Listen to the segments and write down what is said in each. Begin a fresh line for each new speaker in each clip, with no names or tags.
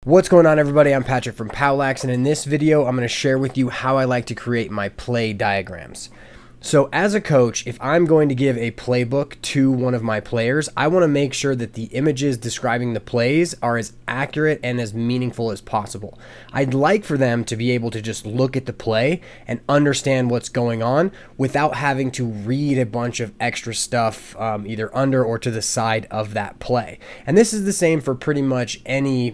What's going on, everybody? I'm Patrick from POWLAX, and in this video I'm going to share with you how I like to create my play diagrams. So as a coach, if I'm going to give a playbook to one of my players, I want to make sure that the images describing the plays are as accurate and as meaningful as possible. I'd like for them to be able to just look at the play and understand what's going on without having to read a bunch of extra stuff either under or to the side of that play. And this is the same for pretty much any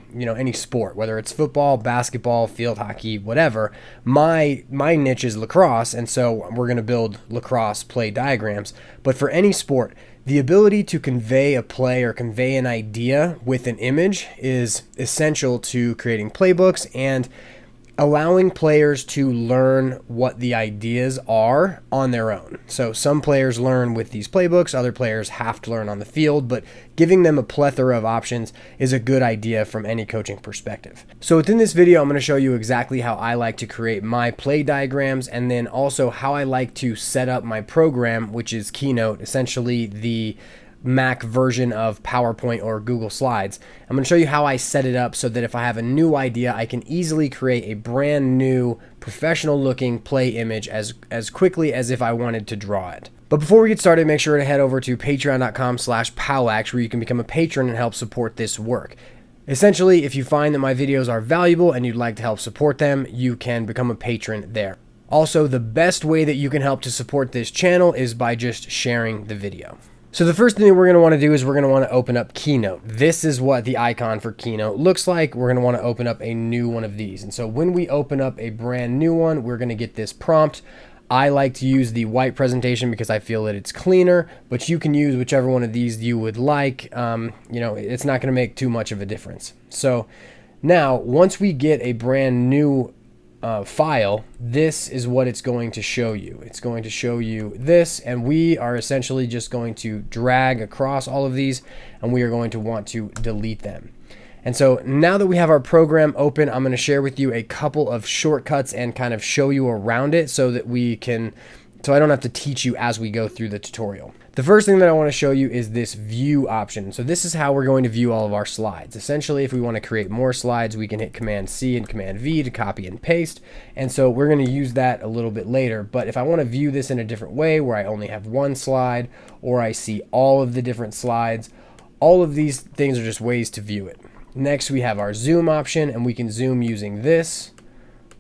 sport, whether it's football, basketball, field hockey, whatever. My niche is lacrosse, and so we're going to build lacrosse play diagrams. But for any sport, the ability to convey a play or convey an idea with an image is essential to creating playbooks and allowing players to learn what the ideas are on their own. So some players learn with these playbooks, other players have to learn on the field, but giving them a plethora of options is a good idea from any coaching perspective. So within this video, I'm going to show you exactly how I like to create my play diagrams, and then also how I like to set up my program, which is Keynote, essentially the Mac version of PowerPoint or Google Slides. I'm going to show you how I set it up so that if I have a new idea, I can easily create a brand new professional looking play image as quickly as if I wanted to draw it. But before we get started, make sure to head over to patreon.com/POWLAX where you can become a patron and help support this work. Essentially, if you find that my videos are valuable and you'd like to help support them, you can become a patron there. Also, the best way that you can help to support this channel is by just sharing the video. So the first thing that we're going to want to do is we're going to want to open up Keynote. This is what the icon for Keynote looks like. We're going to want to open up a new one of these. And so when we open up a brand new one, we're going to get this prompt. I like to use the white presentation because I feel that it's cleaner, but you can use whichever one of these you would like. It's not going to make too much of a difference. So now, once we get a brand new file, this is what it's going to show you. It's going to show you this, and we are essentially just going to drag across all of these, and we are going to want to delete them. And so now that we have our program open, I'm going to share with you a couple of shortcuts and kind of show you around it so that I don't have to teach you as we go through the tutorial. The first thing that I want to show you is this view option. So this is how we're going to view all of our slides. Essentially, if we want to create more slides, we can hit Command C and Command V to copy and paste. And so we're going to use that a little bit later. But if I want to view this in a different way where I only have one slide or I see all of the different slides, all of these things are just ways to view it. Next, we have our zoom option, and we can zoom using this,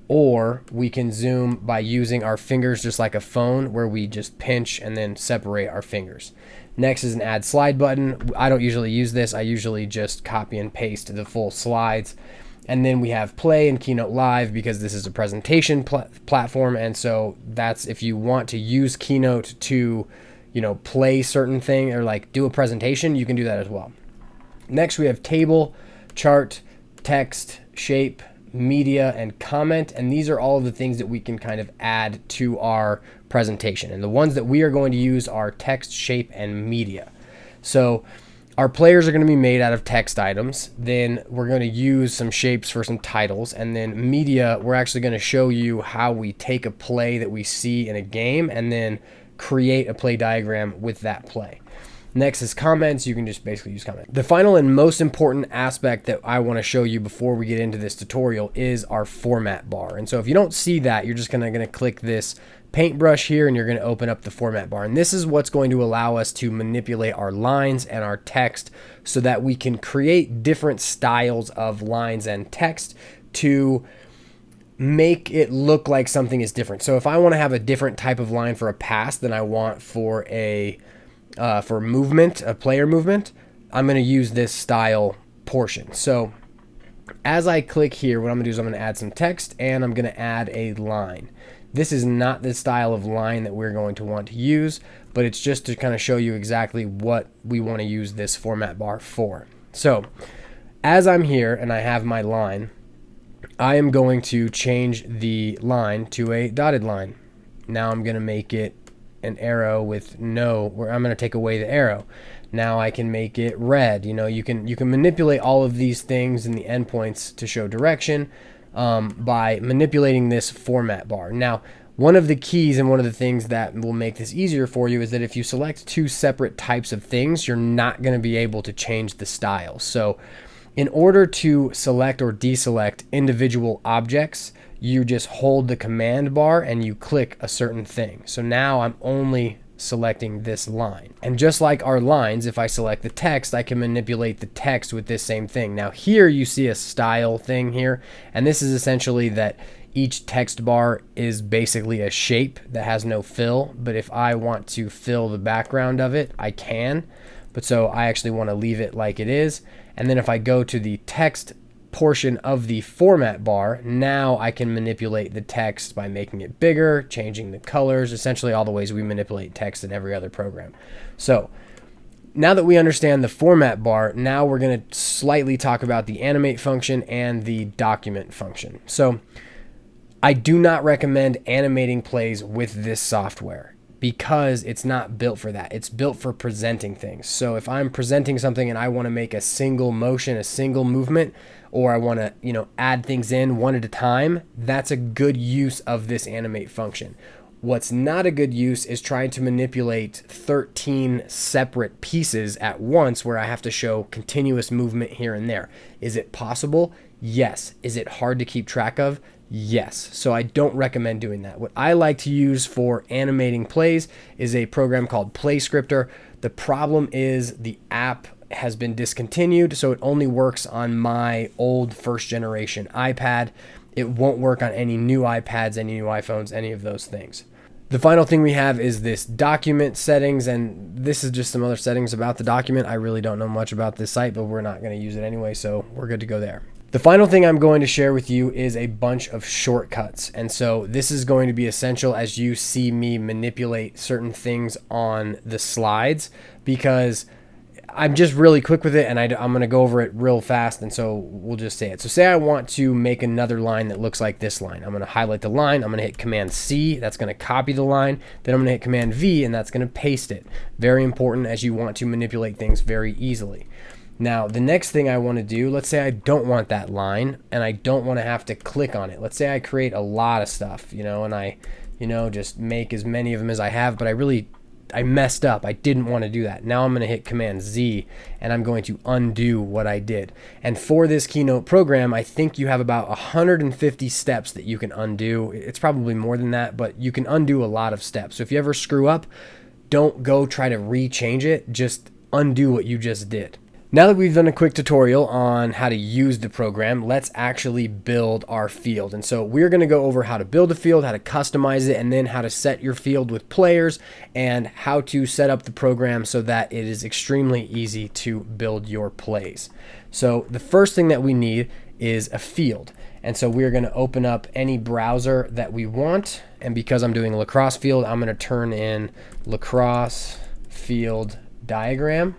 or we can zoom by using our fingers just like a phone where we just pinch and then separate our fingers. Next is an add slide button. I don't usually use this. I usually just copy and paste the full slides. And then we have play and Keynote Live because this is a presentation platform, and so that's if you want to use Keynote to play certain thing or like do a presentation, you can do that as well. Next we have table, chart, text, shape, media, and comment, and these are all of the things that we can kind of add to our presentation, and the ones that we are going to use are text, shape, and media. So our players are going to be made out of text items, then we're going to use some shapes for some titles, and then media, we're actually going to show you how we take a play that we see in a game and then create a play diagram with that play. Next is comments. You can just basically use comments. The final and most important aspect that I want to show you before we get into this tutorial is our format bar. And so if you don't see that, you're just going to click this paintbrush here, and you're going to open up the format bar. And this is what's going to allow us to manipulate our lines and our text so that we can create different styles of lines and text to make it look like something is different. So if I want to have a different type of line for a pass than I want for movement, a player movement, I'm going to use this style portion. So as I click here, what I'm going to do is I'm going to add some text and I'm going to add a line. This is not the style of line that we're going to want to use, but it's just to kind of show you exactly what we want to use this format bar for. So as I'm here and I have my line, I am going to change the line to a dotted line. Now I'm going to make it an arrow with where I'm going to take away the arrow. Now I can make it red. You can manipulate all of these things in the endpoints to show direction by manipulating this format bar. Now, one of the keys and one of the things that will make this easier for you is that if you select two separate types of things, you're not going to be able to change the style. So In order to select or deselect individual objects, you just hold the command bar and you click a certain thing. So now I'm only selecting this line. And just like our lines, if I select the text, I can manipulate the text with this same thing. Now here you see a style thing here, and this is essentially that each text bar is basically a shape that has no fill, but if I want to fill the background of it, I can. But so I actually want to leave it like it is. And then if I go to the text portion of the format bar, now I can manipulate the text by making it bigger, changing the colors, essentially all the ways we manipulate text in every other program. So now that we understand the format bar, now we're going to slightly talk about the animate function and the document function. So I do not recommend animating plays with this software because it's not built for that. It's built for presenting things. So if I'm presenting something and I want to make a single motion, a single movement, or I want to, add things in one at a time, that's a good use of this animate function. What's not a good use is trying to manipulate 13 separate pieces at once where I have to show continuous movement here and there. Is it possible? Yes. Is it hard to keep track of? Yes. So I don't recommend doing that. What I like to use for animating plays is a program called PlayScriptor. The problem is the app has been discontinued, so it only works on my old first generation iPad. It won't work on any new iPads, any new iPhones, any of those things. The final thing we have is this document settings, and this is just some other settings about the document. I really don't know much about this site, but we're not going to use it anyway, so we're good to go there. The final thing I'm going to share with you is a bunch of shortcuts. And so this is going to be essential as you see me manipulate certain things on the slides, because I'm just really quick with it and I'm going to go over it real fast. And so we'll just say it. So say I want to make another line that looks like this line. I'm going to highlight the line. I'm going to hit Command C. That's going to copy the line. Then I'm going to hit Command V, and that's going to paste it. Very important as you want to manipulate things very easily. Now, the next thing I want to do, let's say I don't want that line and I don't want to have to click on it. Let's say I create a lot of stuff, and I, just make as many of them as I have, but I messed up. I didn't want to do that. Now I'm going to hit Command Z and I'm going to undo what I did. And for this Keynote program, I think you have about 150 steps that you can undo. It's probably more than that, but you can undo a lot of steps. So if you ever screw up, don't go try to rechange it. Just undo what you just did. Now that we've done a quick tutorial on how to use the program, let's actually build our field. And so we're going to go over how to build a field, how to customize it, and then how to set your field with players and how to set up the program so that it is extremely easy to build your plays. So the first thing that we need is a field. And so we're going to open up any browser that we want. And because I'm doing a lacrosse field, I'm going to turn in lacrosse field diagram.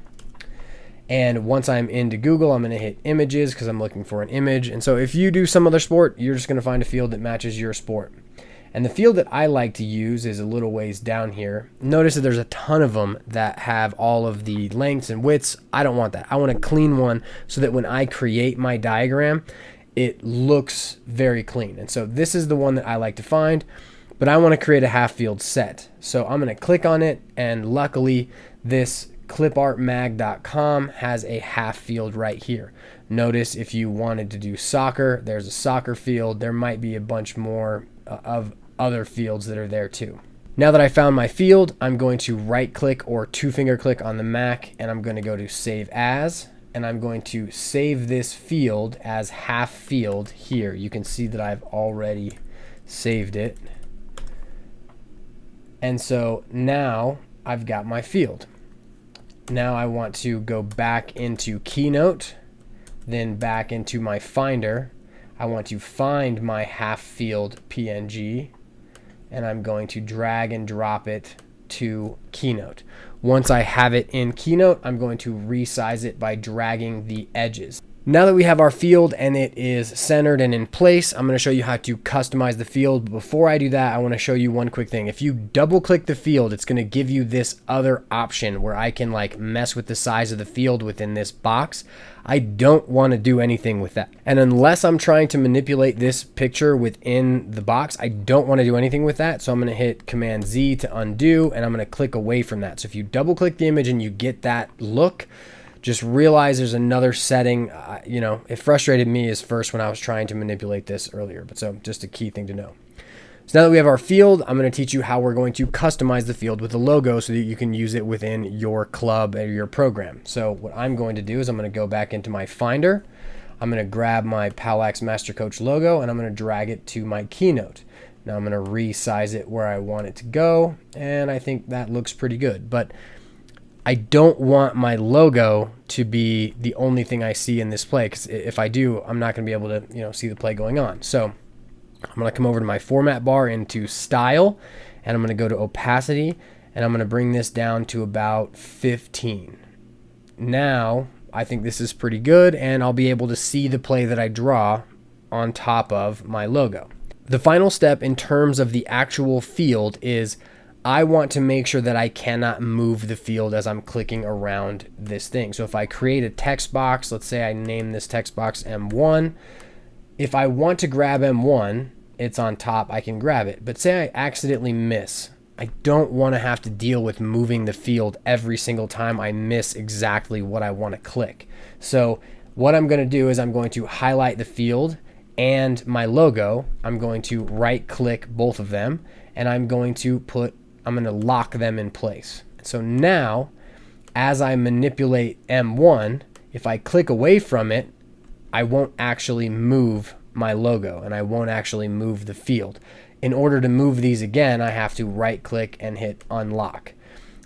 And once I'm into Google, I'm going to hit images because I'm looking for an image. And so if you do some other sport, you're just going to find a field that matches your sport. And the field that I like to use is a little ways down here. Notice that there's a ton of them that have all of the lengths and widths. I don't want that. I want a clean one so that when I create my diagram, it looks very clean. And so this is the one that I like to find, but I want to create a half field set. So I'm going to click on it, and luckily this clipartmag.com has a half field right here. Notice if you wanted to do soccer, there's a soccer field. There might be a bunch more of other fields that are there too. Now that I found my field, I'm going to right click or two finger click on the Mac, and I'm going to go to save as, and I'm going to save this field as half field here. You can see that I've already saved it. And so now I've got my field. Now I want to go back into Keynote, then back into my Finder. I want to find my half field PNG, and I'm going to drag and drop it to Keynote. Once I have it in Keynote, I'm going to resize it by dragging the edges. Now that we have our field and it is centered and in place, I'm going to show you how to customize the field. But before I do that, I want to show you one quick thing. If you double click the field, it's going to give you this other option where I can mess with the size of the field within this box. I don't want to do anything with that. And unless I'm trying to manipulate this picture within the box, I don't want to do anything with that. So I'm going to hit Command Z to undo, and I'm going to click away from that. So if you double click the image and you get that look, just realize there's another setting. You know, it frustrated me as first when I was trying to manipulate this earlier, but so just a key thing to know. So now that we have our field, I'm going to teach you how we're going to customize the field with the logo so that you can use it within your club or your program. So what I'm going to do is I'm going to go back into my Finder. I'm going to grab my POWLAX Master Coach logo and I'm going to drag it to my Keynote. Now I'm going to resize it where I want it to go, and I think that looks pretty good. But I don't want my logo to be the only thing I see in this play, because if I do, I'm not going to be able to see the play going on. So I'm going to come over to my format bar into Style, and I'm going to go to Opacity, and I'm going to bring this down to about 15. Now I think this is pretty good, and I'll be able to see the play that I draw on top of my logo. The final step in terms of the actual field is I want to make sure that I cannot move the field as I'm clicking around this thing. So if I create a text box, let's say I name this text box M1. If I want to grab M1, it's on top, I can grab it. But say I accidentally miss. I don't want to have to deal with moving the field every single time I miss exactly what I want to click. So what I'm going to do is I'm going to highlight the field and my logo. I'm going to right click both of them, and I'm going to lock them in place. So now as I manipulate M1, if I click away from it, I won't actually move my logo and I won't actually move the field. In order to move these again, I have to right click and hit unlock.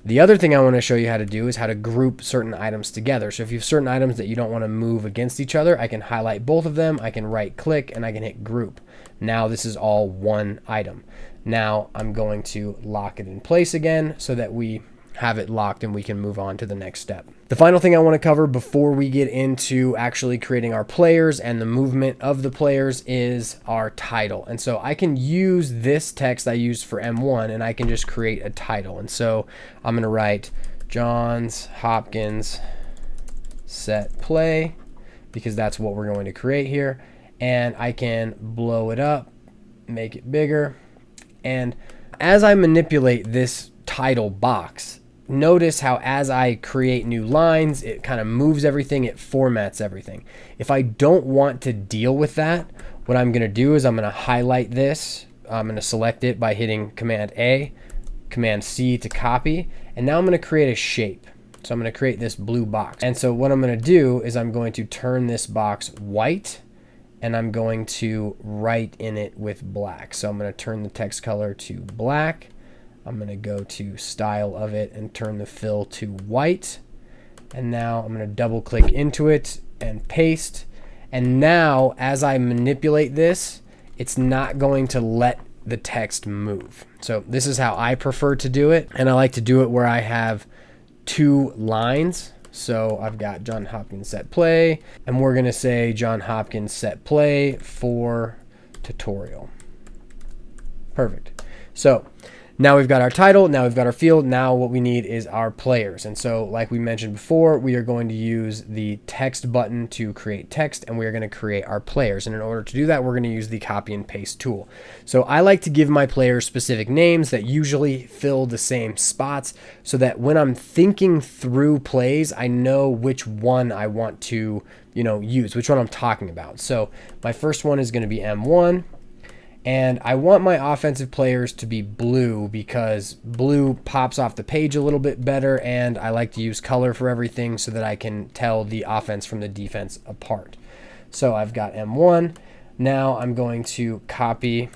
The other thing I want to show you how to do is how to group certain items together. So if you have certain items that you don't want to move against each other, I can highlight both of them, I can right click, and I can hit group. Now this is all one item. Now I'm going to lock it in place again so that we have it locked and we can move on to the next step. The final thing I want to cover before we get into actually creating our players and the movement of the players is our title. And so I can use this text I used for M1 and I can just create a title. And so I'm going to write Johns Hopkins set play, because that's what we're going to create here. And I can blow it up, make it bigger. And as I manipulate this title box, notice how as I create new lines, it kind of moves everything, it formats everything. If I don't want to deal with that, what I'm going to do is I'm going to highlight this. I'm going to select it by hitting Command A, Command C to copy, and now I'm going to create a shape. So I'm going to create this blue box. And so what I'm going to do is I'm going to turn this box white, and I'm going to write in it with black. So I'm going to turn the text color to black. I'm going to go to style of it and turn the fill to white. And now I'm going to double click into it and paste. And now as I manipulate this, it's not going to let the text move. So this is how I prefer to do it. And I like to do it where I have two lines. So I've got John Hopkins set play, and we're going to say John Hopkins set play for tutorial. Perfect. So now we've got our title, now we've got our field, now what we need is our players. And so like we mentioned before, we are going to use the text button to create text, and we are going to create our players. And in order to do that, we're going to use the copy and paste tool. So I like to give my players specific names that usually fill the same spots, so that when I'm thinking through plays, I know which one I want to, use, which one I'm talking about. So my first one is going to be M1. And I want my offensive players to be blue because blue pops off the page a little bit better, and I like to use color for everything so that I can tell the offense from the defense apart. So I've got M1. Now I'm going to copy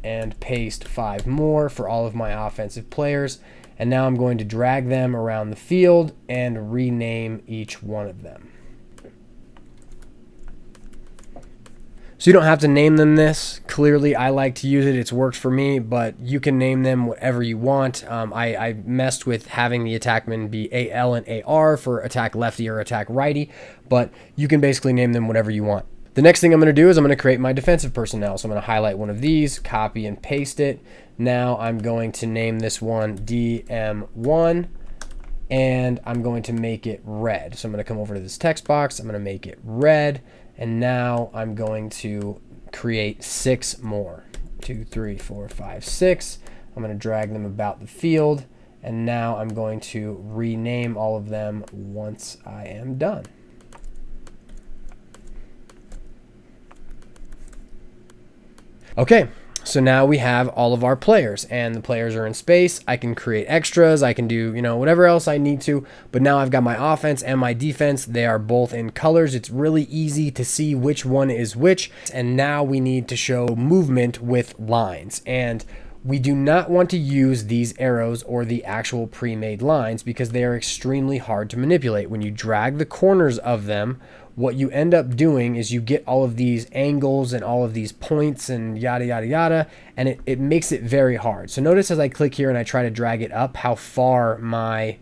and paste 5 more for all of my offensive players. And now I'm going to drag them around the field and rename each one of them. So you don't have to name them this. Clearly, I like to use it. It's worked for me, but you can name them whatever you want. I messed with having the attackman be AL and AR for attack lefty or attack righty, but you can basically name them whatever you want. The next thing I'm going to do is I'm going to create my defensive personnel. So I'm going to highlight one of these, copy and paste it. Now I'm going to name this one DM1, and I'm going to make it red. So I'm going to come over to this text box. I'm going to make it red. And now I'm going to create 6 more. 2, 3, 4, 5, 6. I'm going to drag them about the field, And now I'm going to rename all of them once I am done. Okay, so now we have all of our players, and the players are in space. I can create extras, I can do, whatever else I need to, but now I've got my offense and my defense. They are both in colors. It's really easy to see which one is which. And now we need to show movement with lines. And we do not want to use these arrows or the actual pre-made lines because they are extremely hard to manipulate. When you drag the corners of them, what you end up doing is you get all of these angles and all of these points and yada, yada, yada, and it makes it very hard. So notice as I click here and I try to drag it up, how far my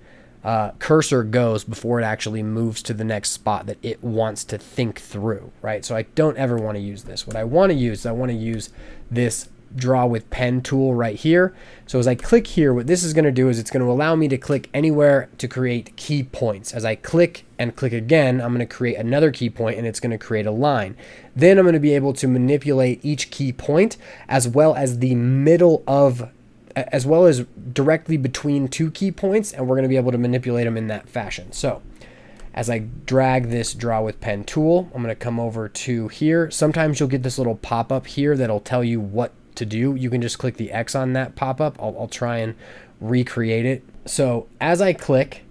cursor goes before it actually moves to the next spot that it wants to think through, right? So I don't ever want to use this. What I want to use is I want to use this draw with pen tool right here. So as I click here, what this is going to do is it's going to allow me to click anywhere to create key points. As I click and click again, I'm going to create another key point and it's going to create a line. Then I'm going to be able to manipulate each key point as well as the middle of, as well as directly between two key points, and we're going to be able to manipulate them in that fashion. So as I drag this draw with pen tool, I'm going to come over to here. Sometimes you'll get this little pop-up here that'll tell you what to do. You can just click the X on that pop-up. I'll try and recreate it. So as I click,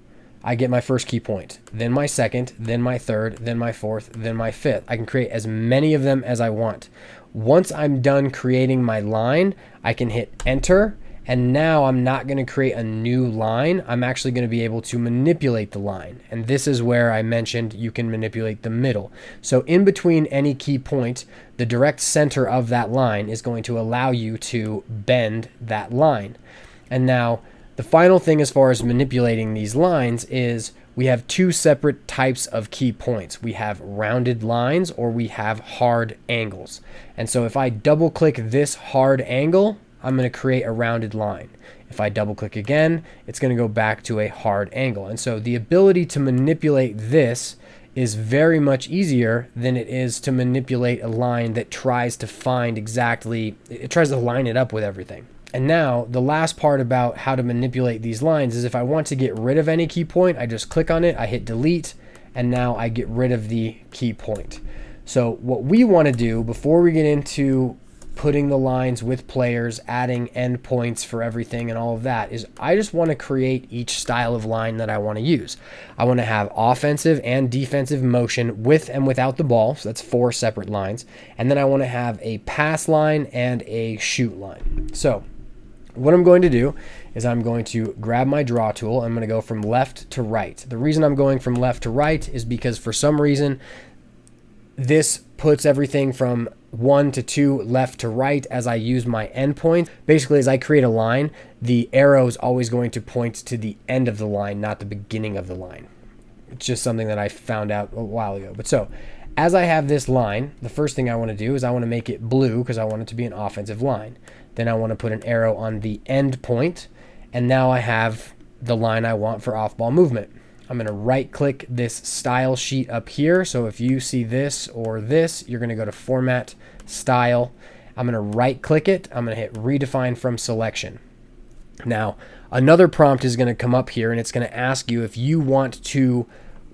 I get my first key point, then my second, then my third, then my fourth, then my fifth. I can create as many of them as I want. Once I'm done creating my line, I can hit enter. And now I'm not going to create a new line. I'm actually going to be able to manipulate the line. And this is where I mentioned you can manipulate the middle. So in between any key point, the direct center of that line is going to allow you to bend that line. And now the final thing as far as manipulating these lines is we have two separate types of key points. We have rounded lines or we have hard angles. And so if I double click this hard angle, I'm going to create a rounded line. If I double click again, it's going to go back to a hard angle. And so the ability to manipulate this is very much easier than it is to manipulate a line that tries to find exactly, it tries to line it up with everything. And now the last part about how to manipulate these lines is if I want to get rid of any key point, I just click on it, I hit delete, and now I get rid of the key point. So what we want to do before we get into putting the lines with players, adding endpoints for everything and all of that, is I just want to create each style of line that I want to use. I want to have offensive and defensive motion with and without the ball. So that's 4 separate lines. And then I want to have a pass line and a shoot line. So what I'm going to do is I'm going to grab my draw tool. I'm going to go from left to right. The reason I'm going from left to right is because for some reason, this puts everything from 1 to 2 left to right as I use my endpoint. Basically, as I create a line, the arrow is always going to point to the end of the line, not the beginning of the line. It's just something that I found out a while ago. But so, as I have this line, the first thing I want to do is I want to make it blue because I want it to be an offensive line. Then I want to put an arrow on the end point, and now I have the line I want for off-ball movement. I'm going to right click this style sheet up here. So if you see this or this, you're going to go to Format, Style. I'm going to right click it. I'm going to hit Redefine from Selection. Now, another prompt is going to come up here and it's going to ask you if you want to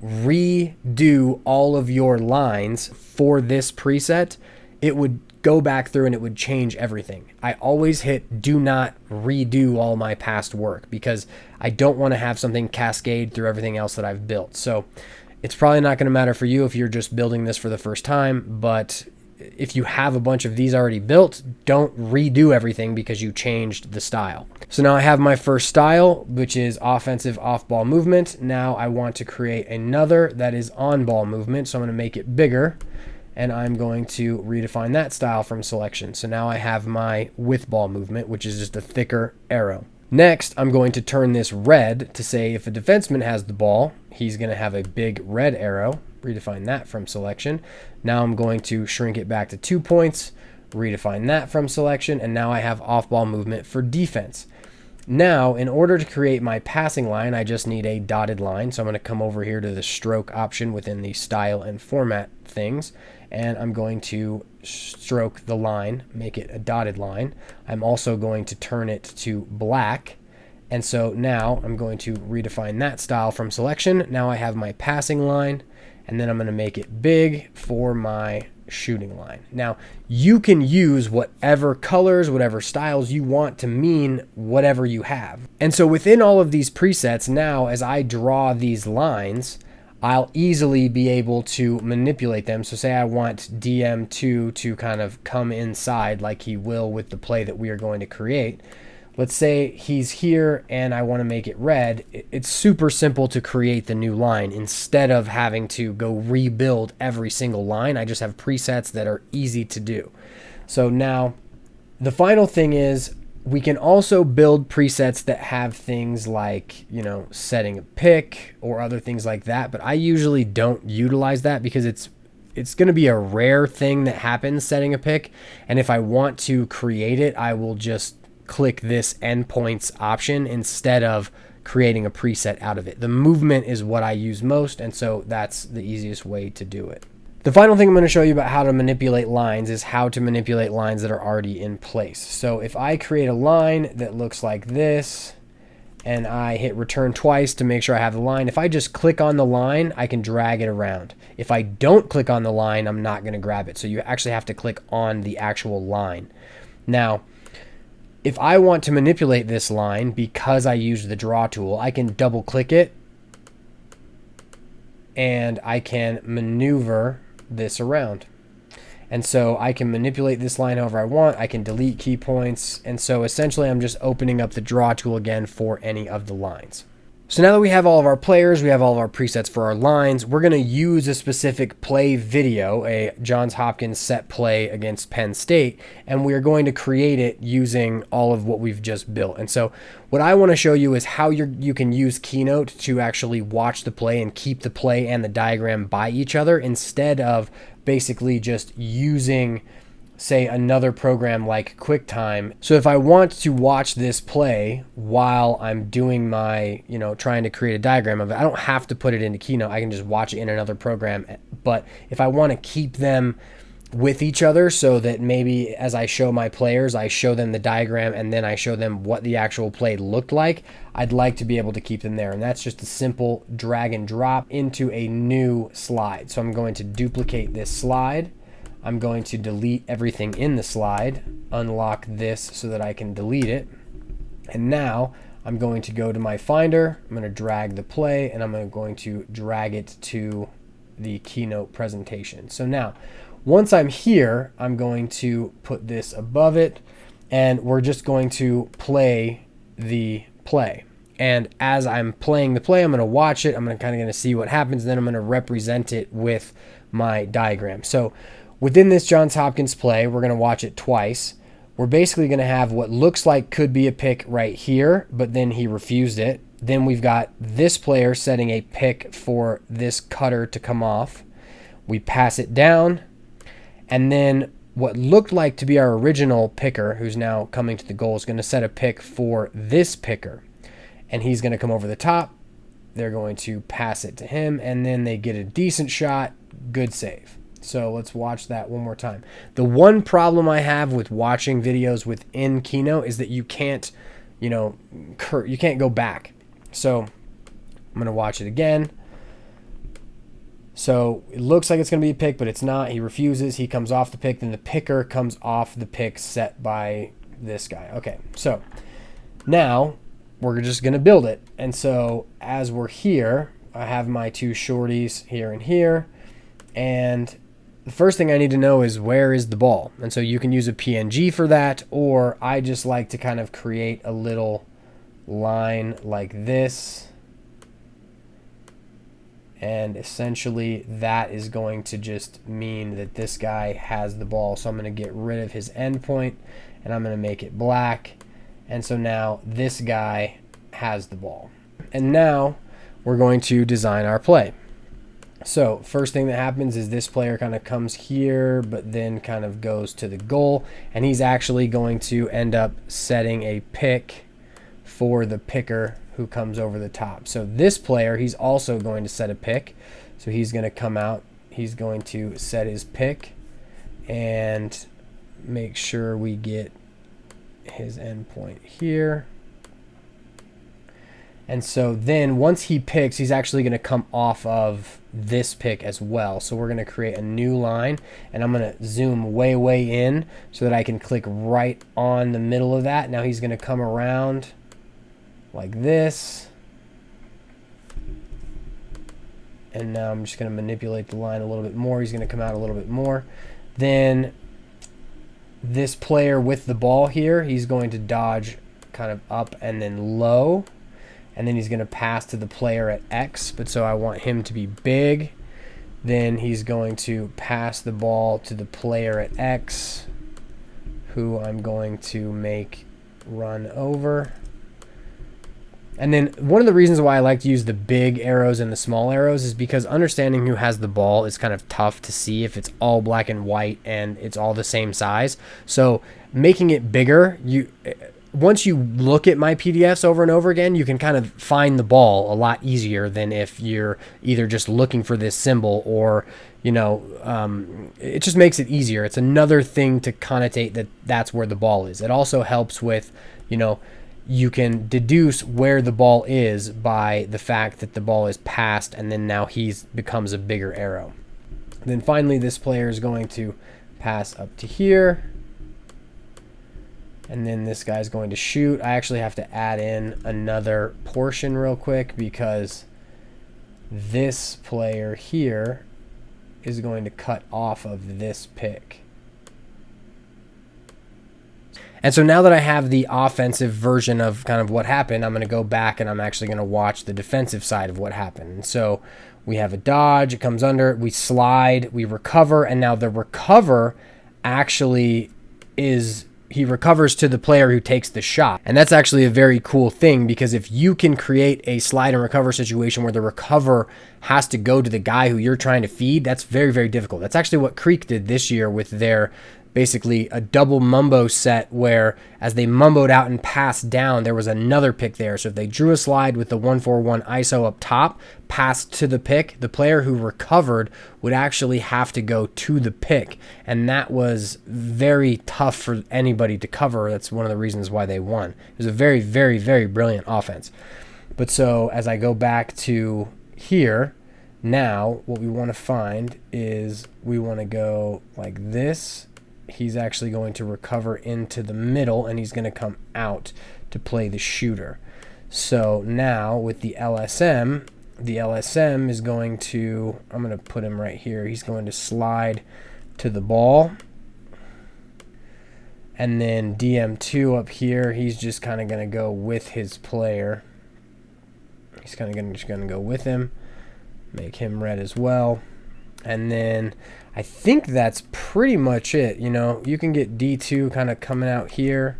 redo all of your lines for this preset. It would go back through and it would change everything. I always hit do not redo all my past work because I don't want to have something cascade through everything else that I've built. So it's probably not going to matter for you if you're just building this for the first time, but if you have a bunch of these already built, don't redo everything because you changed the style. So now I have my first style, which is offensive off-ball movement. Now I want to create another that is on-ball movement. So I'm going to make it bigger. And I'm going to redefine that style from selection. So now I have my with ball movement, which is just a thicker arrow. Next, I'm going to turn this red to say if a defenseman has the ball, he's going to have a big red arrow. Redefine that from selection. Now I'm going to shrink it back to 2 points, redefine that from selection, and now I have off-ball movement for defense. Now, in order to create my passing line, I just need a dotted line. So I'm going to come over here to the stroke option within the style and format things, and I'm going to stroke the line, make it a dotted line. I'm also going to turn it to black, And so now I'm going to redefine that style from selection. Now I have my passing line, and then I'm going to make it big for my shooting line. Now you can use whatever colors, whatever styles you want to mean whatever you have. And so within all of these presets, now as I draw these lines, I'll easily be able to manipulate them. So say I want DM2 to kind of come inside like he will with the play that we are going to create. Let's say he's here and I want to make it red. It's super simple to create the new line. Instead of having to go rebuild every single line, I just have presets that are easy to do. So now the final thing is we can also build presets that have things like, you know, setting a pick or other things like that. But I usually don't utilize that because it's going to be a rare thing that happens setting a pick. And if I want to create it, I will just click this endpoints option instead of creating a preset out of it. The movement is what I use most, and so that's the easiest way to do it. The final thing I'm going to show you about how to manipulate lines is how to manipulate lines that are already in place. So if I create a line that looks like this and I hit return twice to make sure I have the line, if I just click on the line, I can drag it around. If I don't click on the line, I'm not going to grab it. So you actually have to click on the actual line. Now, if I want to manipulate this line because I use the draw tool, I can double click it and I can maneuver this around. And so I can manipulate this line however I want. I can delete key points. And so essentially I'm just opening up the draw tool again for any of the lines. So now that we have all of our players, we have all of our presets for our lines, we're going to use a specific play video, a Johns Hopkins set play against Penn State, and we are going to create it using all of what we've just built. And so what I want to show you is how you can use Keynote to actually watch the play and keep the play and the diagram by each other instead of basically just using, say, another program like QuickTime. So if I want to watch this play while I'm doing my, trying to create a diagram of it, I don't have to put it into Keynote. I can just watch it in another program. But if I want to keep them with each other so that maybe as I show my players, I show them the diagram and then I show them what the actual play looked like, I'd like to be able to keep them there. And that's just a simple drag and drop into a new slide. So I'm going to duplicate this slide. I'm going to delete everything in the slide, unlock this so that I can delete it. And now I'm going to go to my Finder. I'm going to drag the play and I'm going to drag it to the Keynote presentation. So now, once I'm here, I'm going to put this above it and we're just going to play the play. And as I'm playing the play, I'm going to watch it. I'm kind of see what happens. Then I'm going to represent it with my diagram. So within this Johns Hopkins play, we're going to watch it twice. We're basically going to have what looks like could be a pick right here, but then he refused it. Then we've got this player setting a pick for this cutter to come off. We pass it down, and then what looked like to be our original picker, who's now coming to the goal, is going to set a pick for this picker. And he's going to come over the top. They're going to pass it to him, and then they get a decent shot. Good save. So let's watch that one more time. The one problem I have with watching videos within Keynote is that you can't, you can't go back. So I'm going to watch it again. So it looks like it's going to be a pick, but it's not. He refuses. He comes off the pick. Then the picker comes off the pick set by this guy. Okay, so now we're just going to build it. And so as we're here, I have my two shorties here and here. And the first thing I need to know is where is the ball? And so you can use a PNG for that, or I just like to kind of create a little line like this. And essentially that is going to just mean that this guy has the ball. So I'm going to get rid of his endpoint and I'm going to make it black. And so now this guy has the ball. And now we're going to design our play. So first thing that happens is this player kind of comes here, but then kind of goes to the goal. And he's actually going to end up setting a pick for the picker who comes over the top. So this player, he's also going to set a pick. So he's going to come out. He's going to set his pick and make sure we get his endpoint here. And so then once he picks, he's actually going to come off of this pick as well. So we're going to create a new line, and I'm going to zoom way, way in so that I can click right on the middle of that. Now he's going to come around like this. And now I'm just going to manipulate the line a little bit more. He's going to come out a little bit more. Then this player with the ball here, he's going to dodge kind of up and then low. And then he's going to pass to the player at X, but so I want him to be big. Then he's going to pass the ball to the player at X, who I'm going to make run over. And then one of the reasons why I like to use the big arrows and the small arrows is because understanding who has the ball is kind of tough to see if it's all black and white and it's all the same size. So making it bigger, once you look at my PDFs over and over again, you can kind of find the ball a lot easier than if you're either just looking for this symbol or, it just makes it easier. It's another thing to connotate that that's where the ball is. It also helps with, you can deduce where the ball is by the fact that the ball is passed and then now becomes a bigger arrow. Then finally, this player is going to pass up to here. And then this guy's going to shoot. I actually have to add in another portion real quick because this player here is going to cut off of this pick. And so now that I have the offensive version of kind of what happened, I'm going to go back and I'm actually going to watch the defensive side of what happened. And so we have a dodge, it comes under, we slide, we recover, and now the recover actually is... he recovers to the player who takes the shot. And that's actually a very cool thing because if you can create a slide and recover situation where the recover has to go to the guy who you're trying to feed, that's very, very difficult. That's actually what Creek did this year with their basically a double mumbo set where as they mumboed out and passed down, there was another pick there. So if they drew a slide with the 1-4-1 ISO up top, passed to the pick, the player who recovered would actually have to go to the pick. And that was very tough for anybody to cover. That's one of the reasons why they won. It was a very, very, very brilliant offense. But so as I go back to here, now what we want to find is we want to go like this. He's actually going to recover into the middle and he's going to come out to play the shooter. So now with the LSM is going to, I'm going to put him right here. He's going to slide to the ball. And then DM2 up here, he's just kind of going to go with his player. He's kind of just going to go with him, make him red as well. And then I think that's pretty much it. You can get D2 kind of coming out here.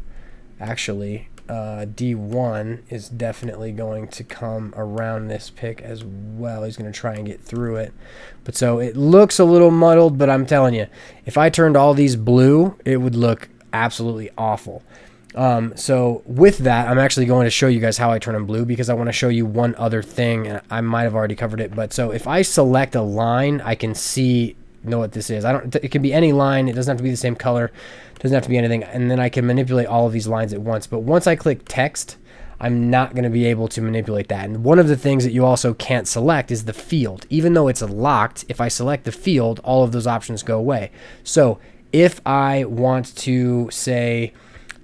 Actually, D1 is definitely going to come around this pick as well. He's going to try and get through it. But so it looks a little muddled, but I'm telling you, if I turned all these blue, it would look absolutely awful. So with that, I'm actually going to show you guys how I turn them blue because I want to show you one other thing, and I might have already covered it. But so if I select a line, I can know what this is. It can be any line. It doesn't have to be the same color. It doesn't have to be anything. And then I can manipulate all of these lines at once. But once I click text, I'm not going to be able to manipulate that. And one of the things that you also can't select is the field. Even though it's locked, if I select the field, all of those options go away. So if I want to say,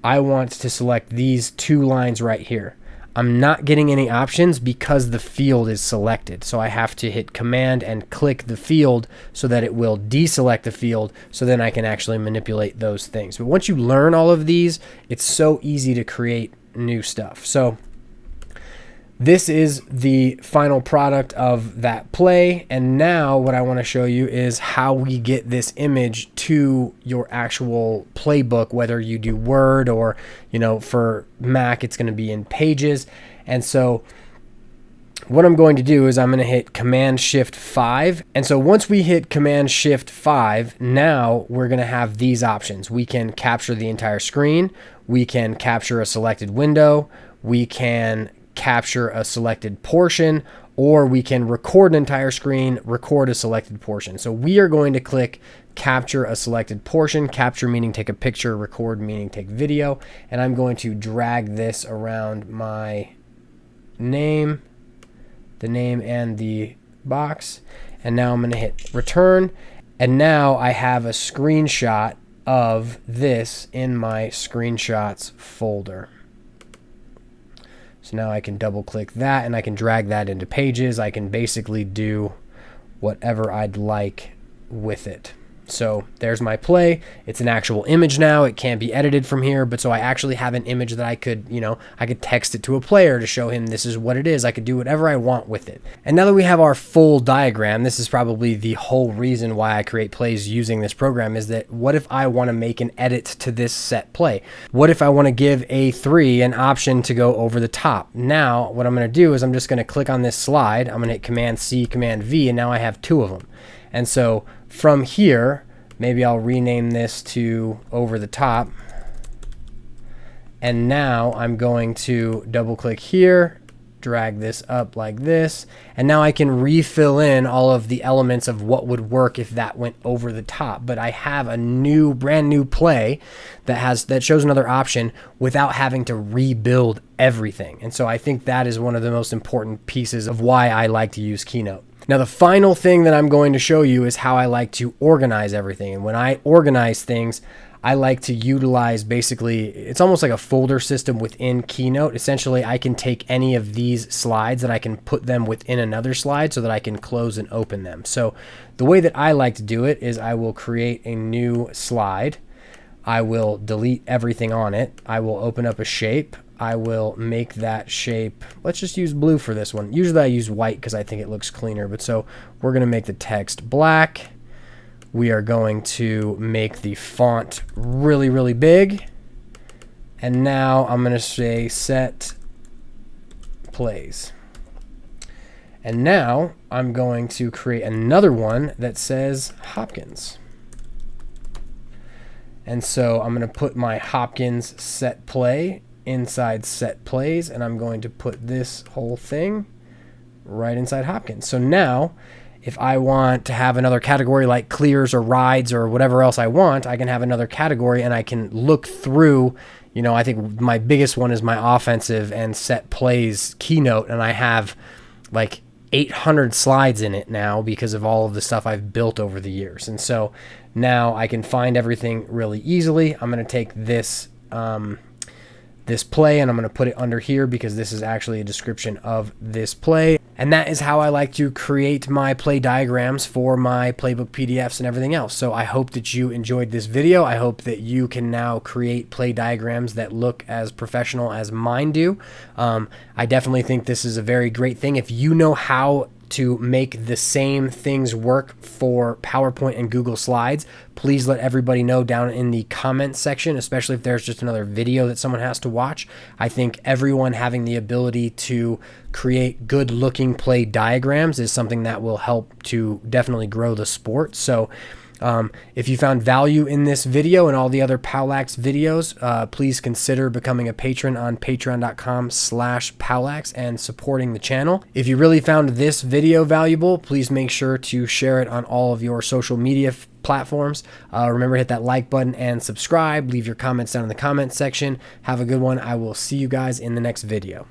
I want to select these two lines right here, I'm not getting any options because the field is selected. So I have to hit Command and click the field so that it will deselect the field so then I can actually manipulate those things. But once you learn all of these, it's so easy to create new stuff. So this is the final product of that play. And now what I want to show you is how we get this image to your actual playbook, whether you do Word or, for Mac, it's going to be in Pages. And so what I'm going to do is I'm going to hit Command-Shift-5. And so once we hit Command-Shift-5, now we're going to have these options. We can capture the entire screen. We can capture a selected window. We can capture a selected portion, or we can record an entire screen, record a selected portion. So we are going to click capture a selected portion. Capture meaning take a picture, record meaning take video. And I'm going to drag this around my name, the name and the box, and now I'm going to hit return, and now I have a screenshot of this in my screenshots folder. So now I can double click that and I can drag that into Pages. I can basically do whatever I'd like with it. So there's my play. It's an actual image now. It can't be edited from here, but so I actually have an image that I could, I could text it to a player to show him this is what it is. I could do whatever I want with it. And now that we have our full diagram, this is probably the whole reason why I create plays using this program, is that what if I want to make an edit to this set play? What if I want to give A3 an option to go over the top? Now what I'm going to do is I'm just going to click on this slide. I'm going to hit Command C, Command V, and now I have two of them. And so from here, maybe I'll rename this to over the top. And now I'm going to double click here, drag this up like this, and now I can refill in all of the elements of what would work if that went over the top. But I have a brand new play that shows another option without having to rebuild everything. And so I think that is one of the most important pieces of why I like to use Keynote. Now, the final thing that I'm going to show you is how I like to organize everything. And when I organize things, I like to utilize basically, it's almost like a folder system within Keynote. Essentially, I can take any of these slides and I can put them within another slide so that I can close and open them. So the way that I like to do it is I will create a new slide. I will delete everything on it. I will open up a shape. I will make that shape, let's just use blue for this one. Usually I use white because I think it looks cleaner, but so we're going to make the text black. We are going to make the font really, really big. And now I'm going to say set plays. And now I'm going to create another one that says Hopkins. And so I'm going to put my Hopkins set play inside set plays, and I'm going to put this whole thing right inside Hopkins. So now if I want to have another category like clears or rides or whatever else I want, I can have another category and I can look through, I think my biggest one is my offensive and set plays Keynote, and I have like 800 slides in it now because of all of the stuff I've built over the years. And so now I can find everything really easily. I'm going to take this this play and I'm going to put it under here because this is actually a description of this play. And that is how I like to create my play diagrams for my playbook PDFs and everything else. So I hope that you enjoyed this video. I hope that you can now create play diagrams that look as professional as mine do. I definitely think this is a very great thing. If you know how to make the same things work for PowerPoint and Google Slides, please let everybody know down in the comments section, especially if there's just another video that someone has to watch. I think everyone having the ability to create good looking play diagrams is something that will help to definitely grow the sport. So if you found value in this video and all the other POWLAX videos, please consider becoming a patron on patreon.com/POWLAX and supporting the channel. If you really found this video valuable, please make sure to share it on all of your social media platforms. Remember to hit that like button and subscribe. Leave your comments down in the comments section. Have a good one. I will see you guys in the next video.